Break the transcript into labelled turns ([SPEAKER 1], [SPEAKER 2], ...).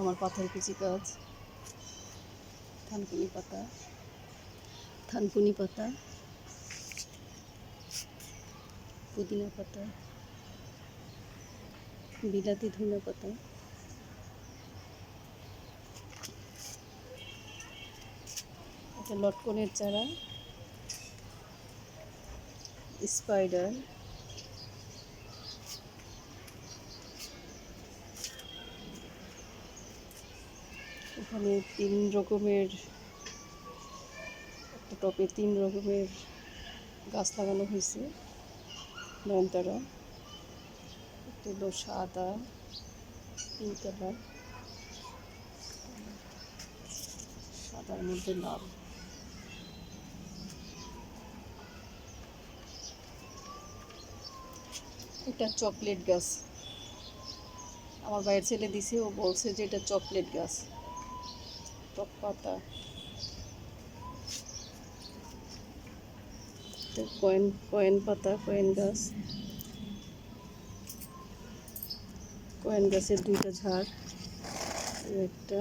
[SPEAKER 1] আমার পাথরকুচি গাছ, থানকুনি পাতা, পুদিনা পাতা, বিলাতি ধনিয়া পাতা, এটা লটকনের চারা, স্পাইডার, এখানে 3 রকমের, একটা টপে 3 রকমের গাছ লাগানো হয়েছে। নয়নতারা, একটা হলো সাদা, পিঙ্ক কালার, সাদার মধ্যে লাল। এটা চকলেট গাছ, আমার ভাইয়ের ছেলে দিছে, ও বলছে যে এটা চকলেট গাছ। টক পাতা, কয়েন পাতা, কয়েন গাছ, কয়েন গাছের 2টা ঝাড়, একটা